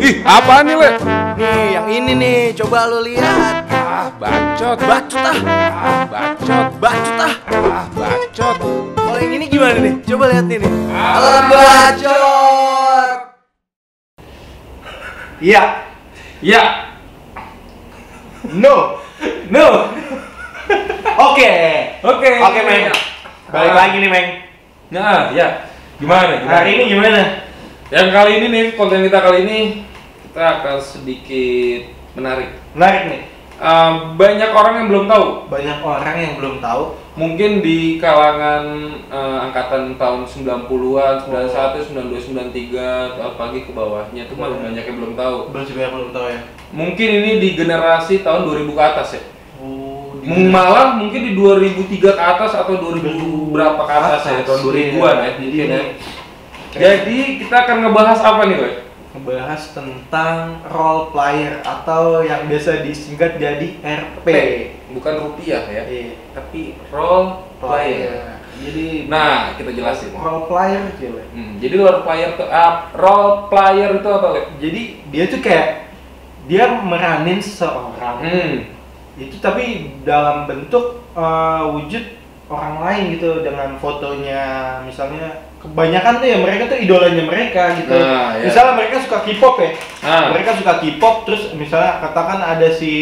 Ih, apaan nih, Le? Nih, yang ini nih, coba lu lihat. Bacot. Bacot ah. Bacot. Bacot ah. Bacot. Kalau yang ini gimana nih? Coba lihat ini. Bacot. Iya. Ya. No. No. Oke. Oke. Oke, Meng. Balik lagi nih, Meng. Nah, ya. Gimana? Hari ini gimana? Yang kali ini nih, konten kita kali ini kita akan sedikit menarik. Menarik nih. Banyak orang yang belum tahu. Banyak orang yang belum tahu. Mungkin di kalangan angkatan tahun 90-an, 91, 92, 93 atau pagi ke bawahnya itu malah banyak yang belum tahu. Belum tahu ya. Mungkin ini di generasi tahun 2000 ke atas ya. Oh, Malah mungkin di 2003 ke atas atau 2000 berapa ke atas ya, tahun 2000-an ya. Mungkin ya. Jadi kita akan ngebahas apa nih, Boy? Ngebahas tentang role player atau yang biasa disingkat jadi RP. Bukan rupiah ya, Iya. tapi role player. Jadi Nah, kita jelasin. role player aja, Le. Jadi role player itu apa, Le? Jadi dia tuh kayak dia meranin seseorang. Itu tapi dalam bentuk wujud orang lain gitu, dengan fotonya. Misalnya kebanyakan tuh ya mereka tuh idolanya mereka gitu. Nah, ya. Misalnya mereka suka K-pop ya. Nah. Mereka suka K-pop, terus misalnya katakan ada si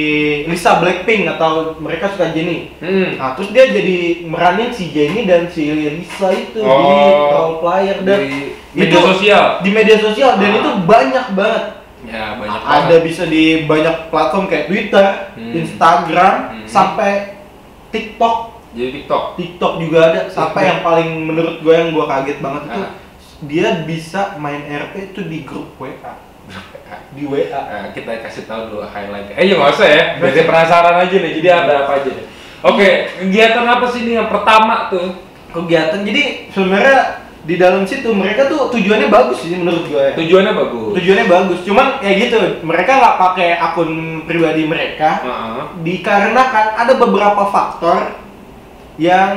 Lisa Blackpink atau mereka suka Jennie. Nah, terus dia jadi meranin si Jennie dan si Lisa itu jadi role player dan di media itu sosial. Di media sosial dan itu banyak banget. Ya, banyak Ada bisa di banyak platform kayak Twitter, Instagram, sampai TikTok. Jadi TikTok juga ada, sampai yang paling menurut gue yang gue kaget banget itu dia bisa main RP itu di grup WA. Di WA. Kita kasih tahu dulu highlight. Ya nggak usah ya, biar dia penasaran aja nih. Jadi ada apa aja nih. Oke, kegiatan apa sih nih yang pertama tuh? Kegiatan, jadi sebenarnya di dalam situ mereka tuh tujuannya bagus sih menurut gue. Tujuannya bagus, cuman kayak gitu, mereka nggak pakai akun pribadi mereka. Dikarenakan ada beberapa faktor yang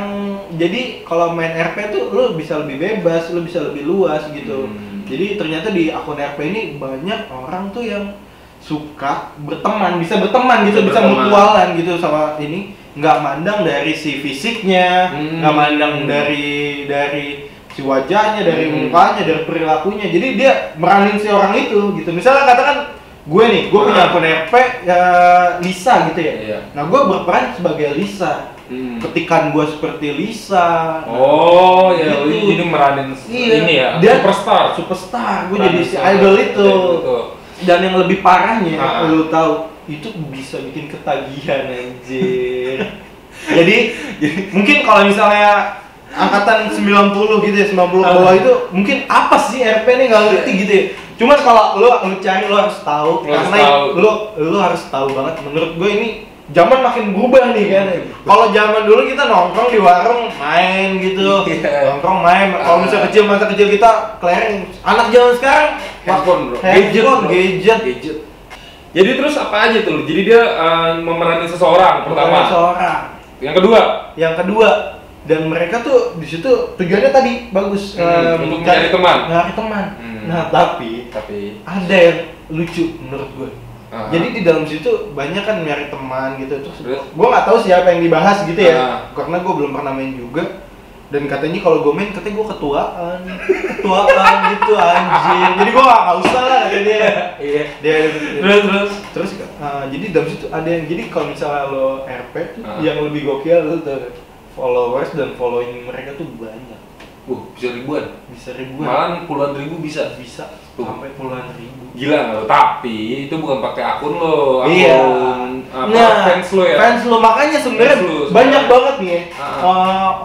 jadi kalau main RP tuh lu bisa lebih bebas, lu bisa lebih luas gitu. Jadi ternyata di akun RP ini banyak orang tuh yang suka berteman, bisa berteman gitu, bisa mutualan gitu sama ini, nggak mandang dari si fisiknya, nggak mandang dari si wajahnya, dari mukanya, dari perilakunya. Jadi dia meranin si orang itu gitu. Misalnya katakan gue punya akun RP Lisa gitu ya. Iya. Nah, gue berperan sebagai Lisa. Ketikan gue seperti Lisa. Oh, ya, gitu. ini meranin ini ya. Dia Superstar. Gue jadi si idol itu. Dan yang lebih parahnya, lu tahu, itu bisa bikin ketagihan anjir. jadi mungkin kalau misalnya angkatan 90 gitu ya, 90 ke bawah itu mungkin apa sih RP nih, nggak ngerti gitu ya. Cuman kalau lu cari, lu harus tahu, karena lu harus tahu banget. Menurut gue ini zaman makin berubah nih kan. Kalau zaman dulu kita nongkrong di warung main gitu, nongkrong main. Kalau masa kecil kita kelereng. Anak zaman sekarang handphone, bro. Gadget. Jadi terus apa aja tuh? Jadi dia memerani seseorang pertama. Yang kedua, dan mereka tuh di situ tujuannya tadi bagus, untuk mencari teman. Nah, tapi ada yang lucu menurut gue. Jadi di dalam situ banyak kan nyari teman gitu, terus gue nggak tahu siapa yang dibahas gitu ya, karena gue belum pernah main juga. Dan katanya kalau gue main, katanya gue ketuaan gitu anjir. Jadi gue nggak usah lah kata dia. Iya. Terus jadi dalam situ ada yang, jadi kalau misalnya lo RP tuh yang lebih gokil lo tuh followers dan following mereka tuh banyak. Bisa ribuan. Malah puluhan ribu bisa. Sampai puluhan ribu. Gila nggak lo? Tapi itu bukan pakai akun lo, fans lo ya. Fans lo, makanya sebenarnya banyak banget nih ya.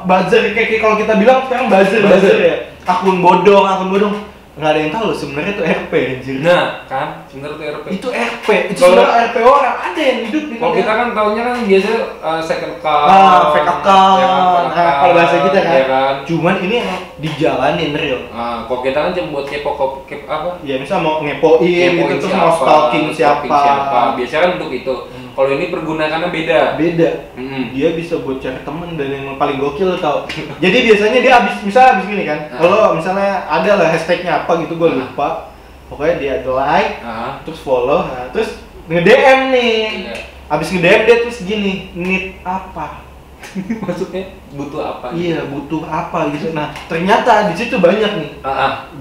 Buzzer kayak kalau kita bilang sekarang buzzer ya. Akun bodong. Nggak ada yang tahu loh sebenarnya itu RP anjir. Nah, kan sebenarnya itu RP. Itu RP. Itu sebenarnya RP orang. Ada yang hidup di. Kalau kita kan taunya kan biasanya second account, fake account. Ya kan, kalau bahasa kita kan. Ya kan. Cuman ini emang dijalanin real. Kalau kita kan cuma buat kepo apa? Ya misal mau ngepoin gitu, terus mau stalking siapa. Biasanya kan untuk itu. Kalau ini pergunaannya beda. Dia bisa buat cari temen, dan yang paling gokil lo tau. Jadi biasanya dia abis gini kan. Kalau misalnya ada lah hashtagnya apa gitu, gue lupa. pokoknya dia like, terus follow, terus nge-DM nih. Abis nge-DM dia terus gini, need apa? Maksudnya butuh apa? Iya, butuh apa gitu. Nah, ternyata di situ banyak nih.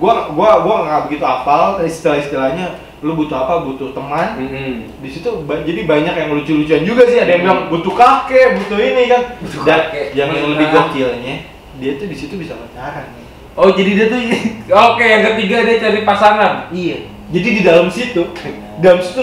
Gua nggak begitu hafal istilah-istilahnya. Lu butuh apa? Butuh teman. Di situ jadi banyak yang lucu-lucuan juga sih. Ada yang bilang butuh kakek, butuh ini kan. Dan yang lebih gokilnya, dia tuh di situ bisa pacaran. Oh, jadi dia tuh oke, yang ketiga dia cari pasangan. Iya. Jadi di dalam situ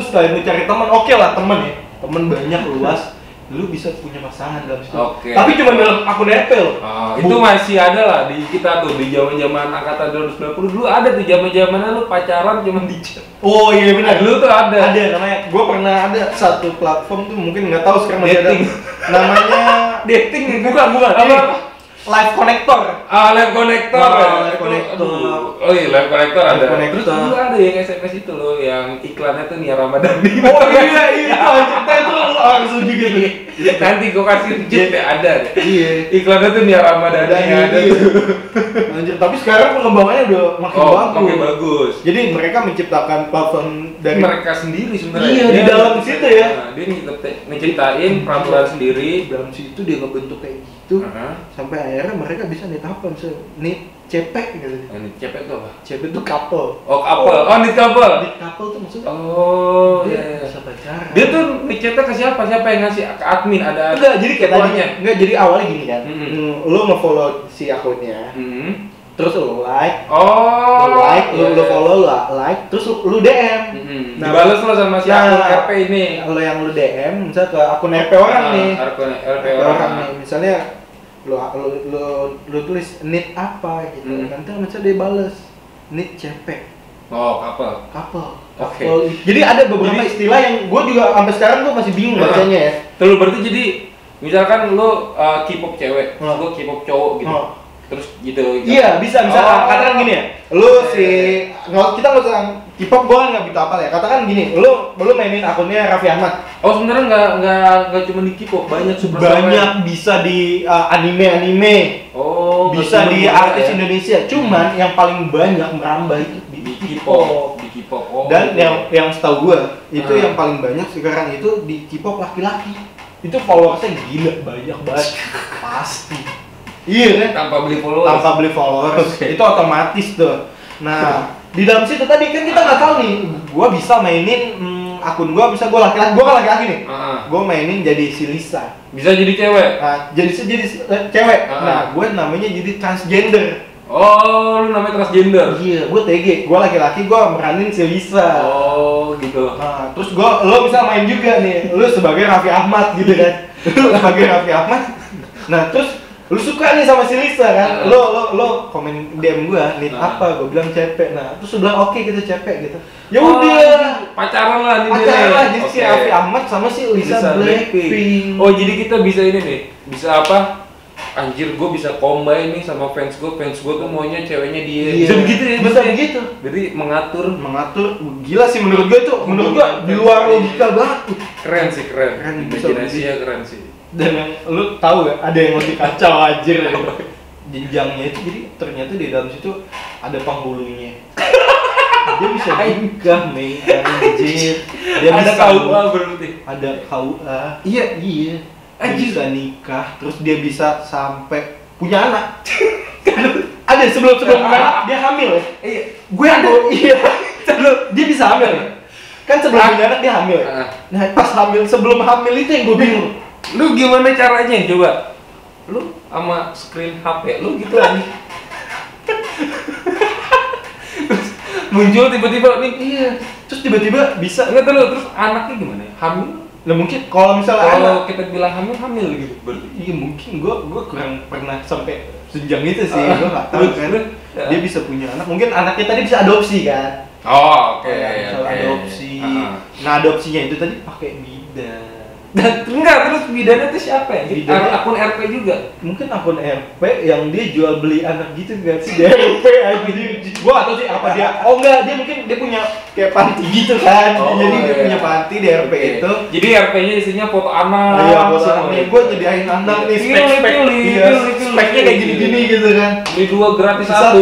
setelah lu cari teman, oke lah teman ya. Teman banyak luas. Lu bisa punya pasangan dalam situ. Tapi cuma dalam akun Apple. Itu masih ada lah di kita tuh di zaman-zaman angkatan 2090 dulu ada tuh zaman-zamannya lu pacaran cuma di chat. Oh iya benar. Dulu tuh ada. Ada namanya. Gua pernah ada satu platform tuh mungkin nggak tahu sekarang masih ada. Namanya dating. Bukan. Live Connector. Live Connector. Live Connector. Oh iya, Live Connector ada. Terus dulu ada yang SMS itu loh, yang iklannya tuh Nia Ramadhani. Oh iya, cerita itu langsung juga tuh. Nanti gua kasih jet ada deh. Iya. Iklannya tuh Nia Ramadhani ada tuh. Anjir, tapi sekarang pengembangannya udah makin bagus. Jadi mereka menciptakan platform dari mereka sendiri sebenarnya. Iya, di dalam situ ya. Dia ngeciptain peraturan sendiri. Dalam situ dia ngebentuk kayak gitu. Sampai akhirnya mereka bisa nih apa nih cepek gitu. Nih cepek tuh apa? Cepek itu couple. Oh couple. Oh nih couple. Nih couple tuh maksudnya. Oh iya. Bisa pacaran. Dia tuh nih cepek ke siapa? Siapa yang ngasih ke admin? Ada. Enggak, jadi kayak tadinya. Enggak, jadi awalnya gini kan. Lu nge-follow si akunnya. Terus lu like. Lu follow, like, terus lu DM. Nah, dibalas lo sama si akun RP ini. Kalau yang lu DM misalnya ke akun RP orang nih. Akun RP orang nih. Misalnya lu tulis need apa gitu. Nanti misalnya dia balas need cepek. Oh, couple. Oke. Jadi ada beberapa istilah yang gue juga sampai sekarang gue masih bingung bacanya ya. Terus berarti jadi misalkan lu K-pop cewek, terus lu K-pop cowok gitu. Terus gitu. Iya, bisa katakan gini ya. Kita nggak usah K-pop, gua nggak begitu apal ya. Katakan gini, lu mainin akunnya Raffi Ahmad. Oh, sebenarnya nggak cuma di K-pop, banyak bisa di anime. Oh, bisa di artis Indonesia. Cuman yang paling banyak merambah itu di K-pop. Oh, dan yang setahu gua itu yang paling banyak sekarang itu di K-pop laki-laki. Itu followersnya gila banyak banget. Pasti. Iya kan? Tanpa beli followers. Itu otomatis tuh. Nah, di dalam situ tadi kan kita nggak tahu nih. Gua bisa mainin akun gua, bisa gua laki-laki. Gua kan laki-laki nih. Gua mainin jadi si Lisa. Bisa jadi cewek. Nah, jadi cewek. Nah, gua namanya jadi transgender. Oh, lu namanya transgender? Iya, gua TG. Gua laki-laki, gua meranin si Lisa. Oh, gitu. Nah, terus lo bisa main juga nih. Lu sebagai Raffi Ahmad gitu kan. Lu sebagai Raffi Ahmad. Nah, terus lu suka nih sama si Lisa kan, lo komen DM gua, nih apa, gua bilang cepek, nah terus udah oke kita cepek gitu, ya udah pacaran lah jadi si Raffi Ahmad sama si Lisa Blackpink. Oh jadi kita bisa ini nih, bisa apa? Anjir, gue bisa combine nih sama fans gue tuh maunya ceweknya dia. Bisa begitu ya? Bisa begitu. Jadi mengatur, gila sih menurut gue tuh, di luar logika banget. Keren. Imajinasinya keren sih. Dan yang lu tahu gak, ada yang lebih kacau anjir jenjangnya itu, jadi ternyata di dalam situ ada penghulunya. Dia bisa nikah, men, anjir. Dia ada KUA berarti. Ada KUA. Iya. Dia bisa nikah, terus dia bisa sampai punya anak. Ada sebelum anak dia hamil ya. Iya. Gue ada. Iya. Dia bisa hamil ya. Kan sebelum punya anak dia hamil. Nah, pas sebelum hamil itu yang gue bingung. Lu gimana caranya? Coba. Lu sama screen HP lu gitu aja. Muncul tiba-tiba nih. Iya. Terus tiba-tiba bisa. Enggak tahu terus anaknya gimana? Hamil? Nah mungkin kalau misalnya kita bilang hamil gitu berarti. Iya mungkin gua kurang pernah sampai sejam itu sih. Gua enggak tahu kan. Dia bisa punya anak. Mungkin anaknya tadi bisa adopsi kan. Oh, oke. Adopsi. Nah, adopsinya itu tadi pakai bidan. Dan enggak, terus bidannya tuh siapa ya? Akun RP juga? Mungkin akun RP yang dia jual beli anak gitu kan sih. Dia RP aja. Gua atau sih apa dia? Oh enggak, dia mungkin dia punya kayak panti gitu kan. Jadi dia punya panti di RP itu. Jadi RP-nya isinya foto anak. Iya, foto anak. Gua nyediain anak nih spek-spek. Iya, speknya kayak gini-gini gitu kan. Beli 2 gratis 1.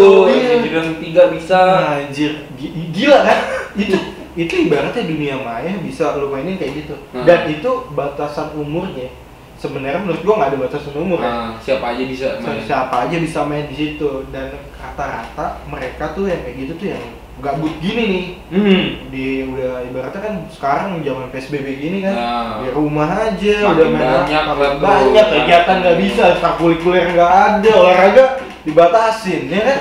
Dan 3 bisa. Anjir, gila kan? Itu ibaratnya dunia maya bisa lo mainin kayak gitu. Dan itu batasan umurnya sebenarnya menurut gua nggak ada batasan umur ya. Siapa aja bisa main. Siapa aja bisa main di situ, dan rata-rata mereka tuh yang kayak gitu tuh yang gabut gini nih. Di udah ibaratnya kan sekarang zaman PSBB gini kan. Di rumah aja udah banyak kegiatan nggak bisa, ekstrakurikuler nggak ada, olahraga dibatasin ya kan.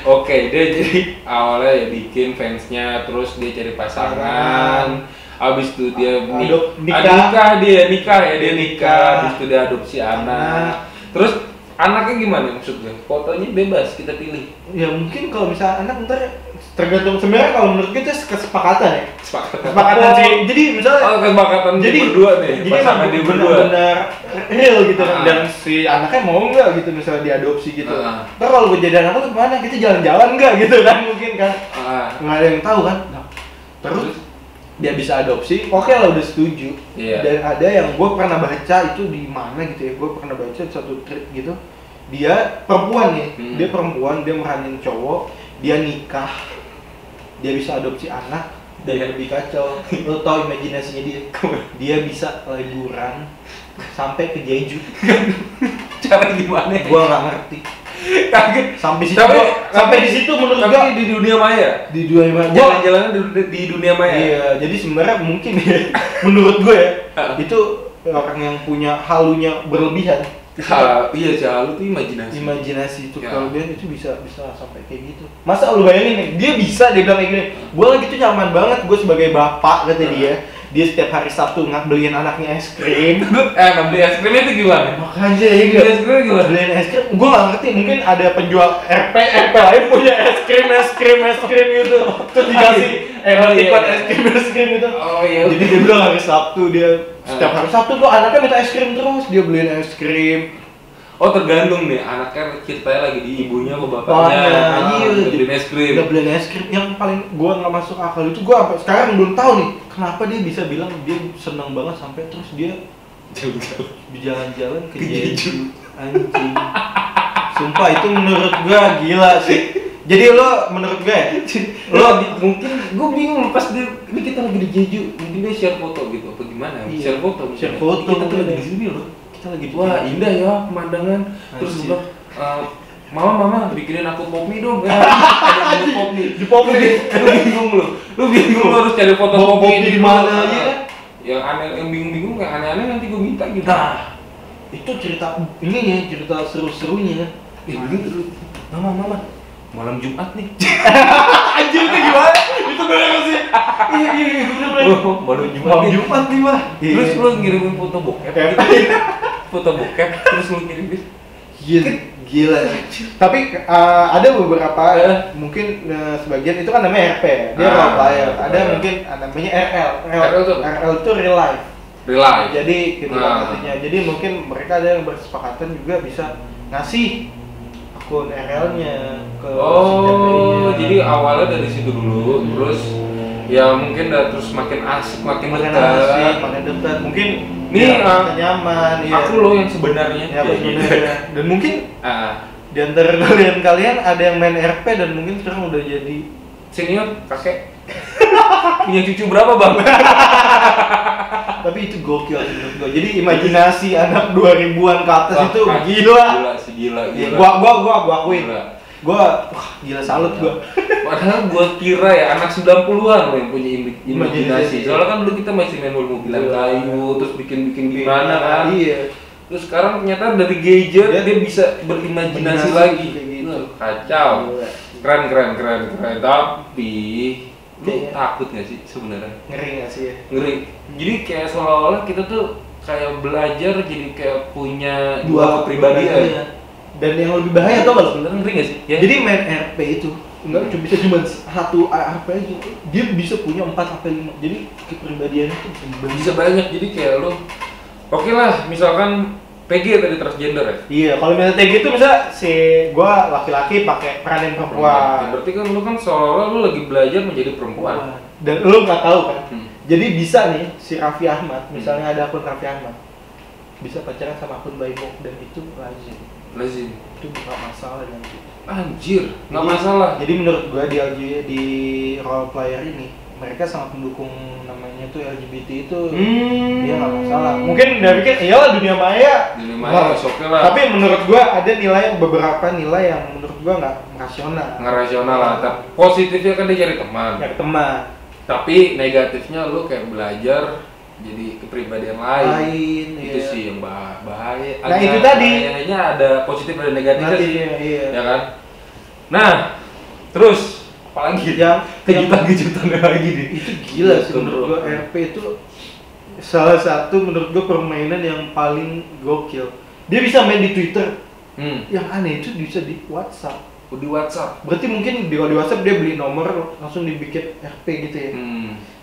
Oke, dia jadi awalnya ya bikin fansnya, terus dia cari pasangan, abis itu dia nikah, abis itu dia adopsi anak. Terus anaknya gimana maksudnya? Fotonya bebas kita pilih. Ya mungkin kalau misalnya anak ntar tergantung, sebenarnya kalau menurut kita kesepakatan ya. Kesepakatan sih. Jadi misalnya kesepakatan jadi berdua nih. Jadi emang benar-benar real gitu kan. Dan si anaknya mau nggak gitu misalnya diadopsi gitu. Ntar kalau gue jadi anak lu kemana? Kita jalan-jalan nggak gitu kan mungkin kan. Nggak ada yang tahu kan. Nah, terus dia bisa adopsi. Oke lah, udah setuju. Dan ada yang gue pernah baca itu di mana gitu ya. Gue pernah baca satu tweet gitu. Dia perempuan nih. Dia perempuan, dia meranin cowok, dia nikah. Dia bisa adopsi anak, dan yang lebih kacau, lo tau imajinasinya dia bisa liburan sampai ke Jeju. Cara gimana? Gua nggak ngerti. Kaget. Sampai di situ menurut gua di dunia maya. Di dunia maya. Jalan-jalan di dunia maya. Iya, jadi sebenarnya mungkin ya, menurut gua ya, itu orang yang punya halunya berlebihan. Iya sih, halu tuh imajinasi itu kalau dia itu bisa sampai kayak gitu. Masa lu bayangin nih, dia bilang kayak gini, gue lagi tuh nyaman banget, gue sebagai bapak kata dia setiap hari Sabtu beliin anaknya es krim. Beli es krimnya itu gimana? Makanya ya gak? Es krim gimana? Beliin es krim, gue gak ngerti, mungkin ada penjual RP lain punya es krim gitu. Terus dikasih ikut es krim gitu. Oh iya. Jadi dia bilang hari Sabtu dia setiap hari Sabtu tuh anaknya minta es krim terus, dia beliin es krim. Oh, tergantung nih, anaknya ceritanya lagi di ibunya atau bapaknya. Beliin es krim. Dia beliin es krim. Yang paling gua nggak masuk akal itu, gua sampai sekarang belum tahu nih kenapa dia bisa bilang dia senang banget sampai terus dia jalan-jalan ke Jeju. Anjing. Sumpah itu menurut gua gila sih. Jadi menurut gue mungkin gue bingung pas ini kita lagi di Jeju, mungkin dia share foto gitu apa gimana? Share foto kita lagi di sini loh. Kita lagi wah indah ya pemandangan. Terus gue mama bikinin aku kopi dong. Ada kopi. Di kopi. Lu bingung harus cari foto kopi di mana aja kan? Yang aneh, yang bingung kayak aneh-aneh nanti gue minta gitu. Nah, itu cerita seru-serunya. Begitu. Mama. Malam Jumat nih. Anjir itu gimana? Itu bener sih. Iya bener. Malam Jumat nih mah. Terus lu ngirimin foto bokep. Foto bokep terus lu ngirimin. Gila. Tapi ada beberapa mungkin sebagian itu kan namanya RP. Dia role player. Ada mungkin namanya RL. RL itu real life. Jadi gitu artinya. Jadi mungkin mereka ada yang bersepakatan juga bisa ngasih akun RL-nya ke jadi awalnya dari situ dulu, terus ya mungkin terus makin asik, makin dekat. Mungkin nih nyaman. Aku loh yang sebenarnya. Dan mungkin di antara kalian ada yang main RP dan mungkin sekarang udah jadi senior kakek. Punya cucu berapa bang? Tapi itu gokil menurut gue. Jadi imajinasi anak 2000-an ke atas itu gila. Gila. Gua akuin. Gua gila salut gua. Padahal gua kira ya anak 90-an loh yang punya imajinasi. Soalnya kan dulu kita masih main mobil-mobilan kayu, terus bikin gimana kan. Iya. Terus sekarang ternyata dari gadget dia bisa berimajinasi lagi. Gitu. Kacau. Keren. Tapi lu takut gak sih sebenarnya? Ngeri gak sih ya? Ngeri. Jadi kayak seolah-olah kita tuh kayak belajar jadi kayak punya dua kepribadian. Dan yang lebih bahaya tau gak lo? Sebenarnya ngeri gak sih? Ya? Jadi main RP itu enggak bisa cuma satu RP aja. Dia bisa punya 4 sampai 5. Jadi kepribadiannya tuh bisa banyak. Jadi kayak lo Oke lah, misalkan TG tadi transgender ya? Iya, kalau misalnya TG itu misalnya gua laki-laki pakai peranin perempuan. Berarti kan lu kan seolah lu lagi belajar menjadi perempuan. Dan lu nggak tahu kan? Jadi bisa nih si Raffi Ahmad, misalnya ada akun Raffi Ahmad, bisa pacaran sama akun Baimok dan itu lazim. Itu bukan masalah nanti. Anjir, nggak masalah. Jadi menurut gua di role player ini mereka sangat mendukung namanya tuh LGBT itu. Dia nggak masalah. Mungkin dia pikir iyalah dunia maya oke lah. Tapi menurut gua ada beberapa nilai yang menurut gua nggak rasional lah. Positifnya kan dia cari teman. Tapi negatifnya lu kayak belajar jadi kepribadian lain itu iya. sih yang bahaya. Nah itu tadi kayaknya ada positif dan negatifnya sih, iya. Ya kan. Nah terus apalagi yang kejutan lagi nih, itu gila sih menurut gua. RP itu salah satu menurut gua permainan yang paling gokil. Dia bisa main di Twitter, yang aneh itu bisa di WhatsApp. Berarti mungkin di WhatsApp dia beli nomor langsung dibikin RP gitu ya.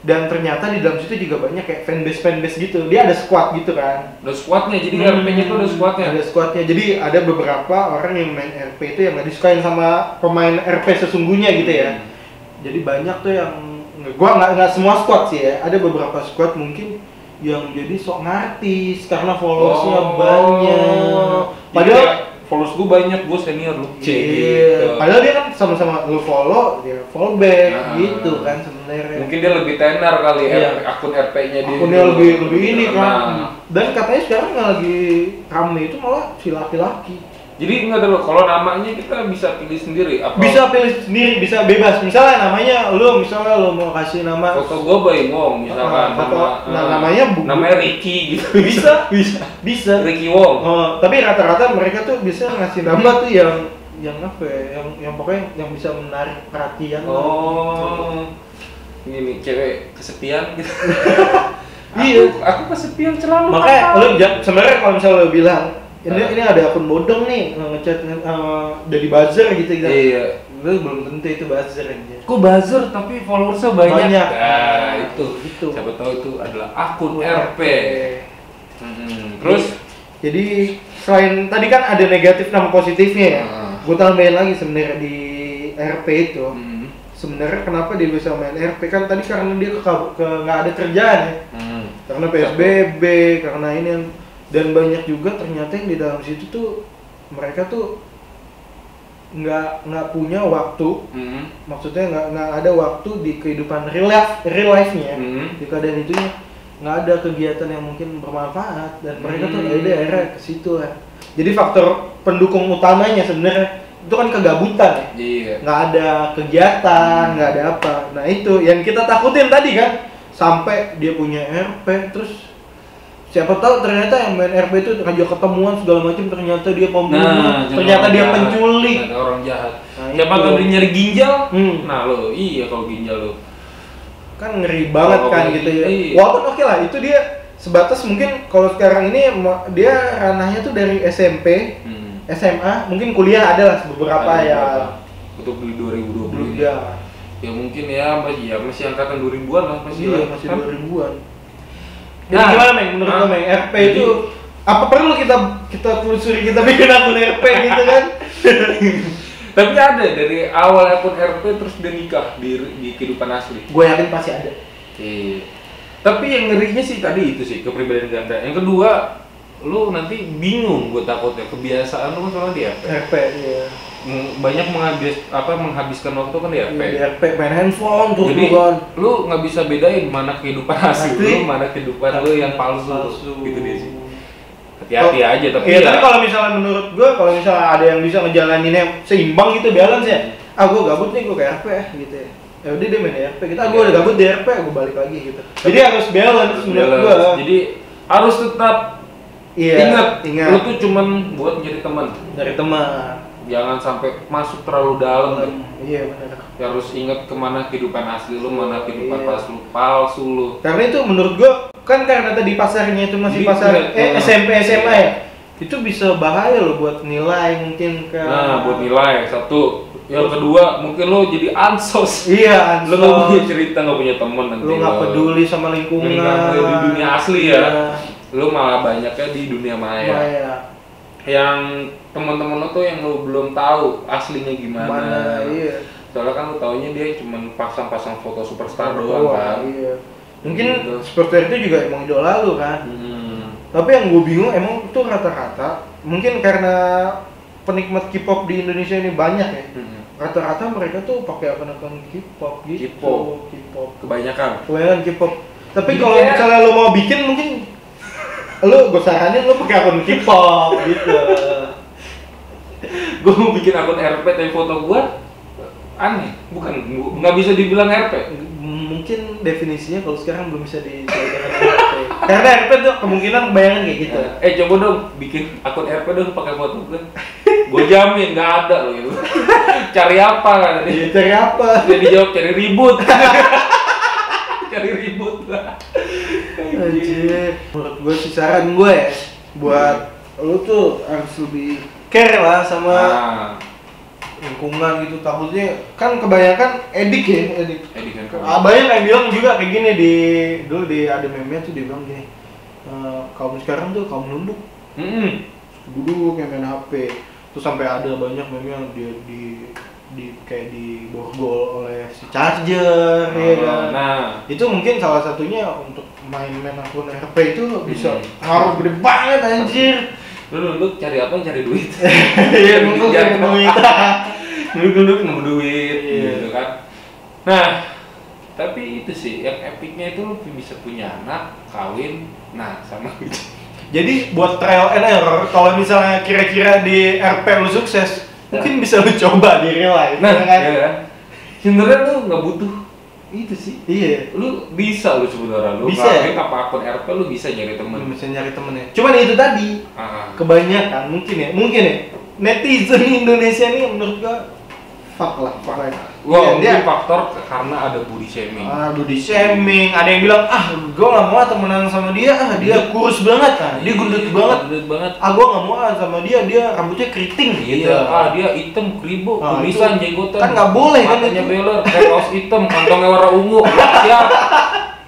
Dan ternyata di dalam situ juga banyak kayak fanbase gitu. Dia ada squad gitu kan. Ada squadnya, jadi RP-nya tuh ada squadnya. Ada squadnya. Jadi ada beberapa orang yang main RP itu yang nggak disukain sama pemain RP sesungguhnya gitu ya. Jadi banyak tuh yang gua nggak semua squad sih ya. Ada beberapa squad mungkin yang jadi sok ngartis karena followersnya banyak. Padahal followers gue banyak, gue senior lu. Gitu. Padahal dia kan sama-sama lu follow, dia follow back gitu kan sebenarnya. Mungkin dia lebih tenar kali akun RP-nya dia. Akunnya lebih ini kan. Dan katanya sekarang yang lagi rame itu malah si laki-laki. Jadi enggak tahu kalau namanya kita bisa pilih sendiri apa? Bisa pilih sendiri, bisa bebas. Misalnya namanya lu mau kasih nama foto gua Baimong misalkan namanya Ricky gitu. Bisa. Ricky Wong. Tapi rata-rata mereka tuh bisa ngasih nama tuh yang apa ya? Yang pokoknya yang bisa menarik perhatian. Ini cewek kesepian gitu. Iya, aku kesepian selalu. Makanya lu sebenarnya kalau misalnya lu bilang ini ada akun bodong nih ngechat dari buzzer gitu. Iya. Lu belum tentu itu buzzer aja. Kok buzzer tapi followersnya banyak. Nah, itu. Siapa tahu itu adalah akun RP. Terus jadi selain tadi kan ada negatif sama positifnya ya. Gue tambahin lagi sebenarnya di RP itu. Sebenarnya kenapa dia bisa main RP kan tadi karena dia nggak ada kerjaan ya. Karena PSBB, karena ini dan banyak juga ternyata yang di dalam situ tuh mereka tuh nggak punya waktu, maksudnya nggak ada waktu di kehidupan real life-nya, di keadaan itunya nggak ada kegiatan yang mungkin bermanfaat dan mereka tuh akhirnya ke situ ya. Jadi faktor pendukung utamanya sebenarnya itu kan kegabutan ya, nggak ada kegiatan, nggak ada apa. Nah itu yang kita takutin tadi kan, sampai dia punya RP terus siapa tahu ternyata yang main RP itu ngajak ketemuan segala macam, ternyata dia pembunuh, ternyata dia penculik, orang jahat. Siapa tahu dia nyari ginjal? Nah lo, iya kalau ginjal lo kan ngeri banget kan gitu ya. Walaupun oke lah itu dia sebatas mungkin kalau sekarang ini dia ranahnya tuh dari SMP, SMA, mungkin kuliah ada lah beberapa ya. Untuk di 2020 ya. Ya mungkin ya masih angkatan 2000-an lah masih. Iya, masih 2000-an. Jadi gimana menurut lo RP itu apa perlu kita telusuri, kita bikin akun RP gitu kan? Tapi ada dari awal akun RP terus dia nikah di kehidupan asli. Gue yakin pasti ada. Iya. Tapi yang ngerinya sih tadi itu sih kepribadian ganda. Yang kedua, lu nanti bingung, gue takutnya kebiasaan lu kan soalnya di RP. Iya. Banyak menghabiskan waktu kan di RP. Di RP main handphone tuh. Jadi lu nggak bisa bedain mana kehidupan asli lu, mana kehidupan lu yang palsu. Gitu dia sih. Hati-hati aja tapi tapi kalau misalnya menurut gua, kalau misalnya ada yang bisa ngejalaninnya seimbang gitu, balance ya. Gua gabut nih, gua ke RP gitu ya. Ya udah dia main di RP, gua udah gabut di RP, gua balik lagi gitu. Jadi harus balance menurut gua. Jadi harus tetap ingat lu tuh cuman buat nyari teman. Jangan sampai masuk terlalu dalam. Iya benar. Harus ingat kemana kehidupan asli lu, mana kehidupan palsu lu. Karena itu menurut gua kan karena tadi pasarnya itu masih pasar SMP SMA ya. Itu bisa bahaya loh buat nilai mungkin kan. Nah, buat nilai satu. Yang kedua mungkin lo jadi ansos. Iya, ansos. Lo nggak punya cerita, nggak punya teman nanti. Lo nggak peduli sama lingkungan. Di dunia asli ya. lu malah banyaknya di dunia maya. Yang teman-teman lo tuh yang lu belum tahu aslinya gimana. Iya. Soalnya kan lu taunya dia cuma pasang-pasang foto superstar doang kan. Iya. Mungkin gitu. Superstar itu juga emang idola lu kan. Tapi yang gue bingung emang itu rata-rata mungkin karena penikmat K-pop di Indonesia ini banyak ya. Rata-rata mereka tuh pakai akun K-pop gitu. K-pop. Kebanyakan K-pop. Tapi kalau misalnya lo mau bikin mungkin gue saranin lo pakai akun K-pop gitu. Gue mau bikin akun RP tapi foto gue aneh, nggak bisa dibilang RP. Mungkin definisinya kalau sekarang belum bisa disesuaikan dengan RP. Karena RP tuh kemungkinan bayangan kayak gitu. Coba dong bikin akun RP dong pakai foto gue. Gue jamin nggak ada loh itu. Cari apa kan? Iya, cari apa? Jadi jawab cari ribut. Cari ribut lah. Anjir. Menurut gue sih saran gue ya buat lu tuh harus lebih care lah sama lingkungan gitu. Takutnya kan kebanyakan edik kan. Banyak yang bilang juga kayak gini dulu ada meme-nya tuh dia bilang gini. Kaum sekarang tuh kaum nunduk. Duduk yang main HP. Terus sampai ada banyak meme yang dia kayak diborgol oleh si charger ya kan. Nah, itu mungkin salah satunya untuk main akun RP itu bisa ngaruh gede banget anjir. Lu cari apa? Cari duit. Iya, nunggu duit. Nunggu duit gitu kan. Nah, tapi itu sih yang epicnya itu lu bisa punya anak, kawin, sama gitu. Jadi buat trial and error, kalau misalnya kira-kira di RP lu sukses, mungkin bisa lu coba di real life. Kan? Sebenarnya lu nggak butuh itu sih. Iya. Lu bisa sebenarnya lu bisa ngelakuin apa akun RP lu bisa nyari temen. Bisa nyari temennya. Cuman itu tadi. Kebanyakan mungkin ya netizen Indonesia ini menurut gua fuck lah. Mungkin faktor karena ada body shaming. Body shaming. Ada yang bilang gua nggak mau temenan sama dia. Dia kurus banget dia gendut banget. Gua nggak mau sama dia rambutnya keriting gitu. Dia hitam keribu, kumisan, jenggotan. Kan nggak boleh kan matanya beler, kayak kaos hitam, kantongnya warna ungu.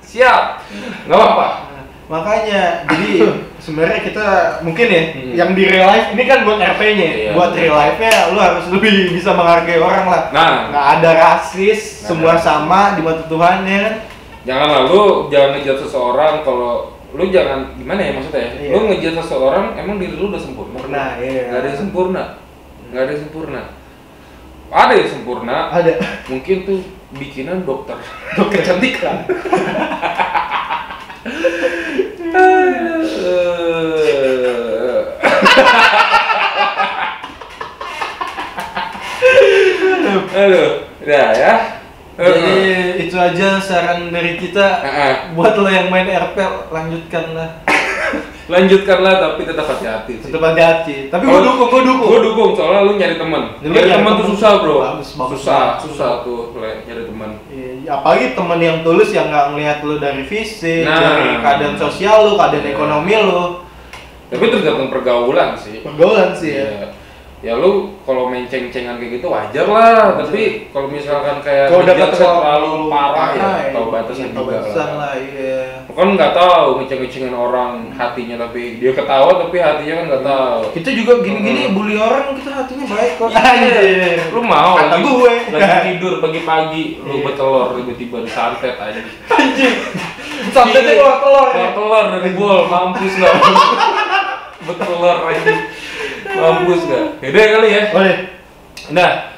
Siap. Nggak apa-apa. Makanya jadi sebenarnya kita mungkin ya yang di real life ini kan buat RP-nya. Buat real life-nya lu harus lebih bisa menghargai orang lah. Nggak ada rasis, semua sama di mata Tuhan ya kan. Janganlah lu jangan ngejudge seseorang kalau lu jangan gimana ya maksudnya ya. Lu ngejudge seseorang emang diri lu udah sempurna. Nggak ada yang sempurna. Ada yang sempurna. Ada. Mungkin tuh bikinan dokter kecantikan. Aduh, udah ya. Jadi itu aja saran dari kita. Buat lo yang main RP, lanjutkanlah tapi tetap hati-hati. Tapi gua dukung soalnya lu nyari teman. Nyari teman tuh susah, Bro. Susah tuh nyari teman. Iya, apalagi teman yang tulus yang enggak ngelihat lu dari fisik, dari keadaan sosial lu, keadaan ekonomi lu. Tapi tergantung pergaulan sih ya. Ya lu kalau main ceng-cengan kayak gitu wajar lah, tapi kalau misalkan kayak kalau dapat terlalu parah ya, tahu batasnya juga lah. Iya. Kan nggak tahu ngeceng-cengin orang hatinya tapi dia ketawa tapi hatinya kan nggak tahu. Kita juga gini-gini bully orang kita hatinya baik kok. Lu mau? Kata gue. Lagi tidur pagi-pagi lu bertelur tiba-tiba disantet aja. Anjing. Santetnya keluar telur dari bol, mampus nggak? Bertelur aja. Mampus gak? Beda kali ya? Boleh. Nah,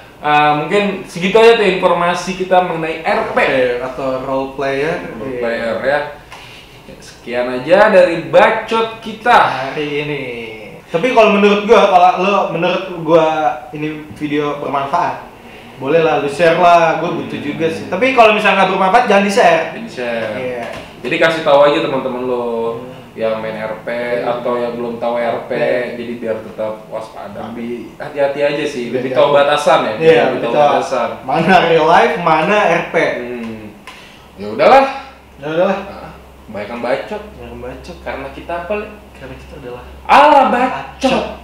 mungkin segitu aja tuh informasi kita mengenai RP atau role player ya. Sekian aja dari bacot kita hari ini. Tapi kalau menurut gua ini video bermanfaat, boleh lah lu share lah, gua butuh juga sih. Tapi kalau misalnya nggak bermanfaat jangan di-share. Iya. Jadi kasih tahu aja teman-teman lo yang main RP atau yang belum tahu RP, jadi biar tetap waspada. Lebih hati-hati aja sih, lebih tahu batasan ya. Iya, lebih tahu batasan. Mana real life, mana RP. Ya udahlah. Baikkan bacot. Karena kita apa? Karena kita adalah ala bacot.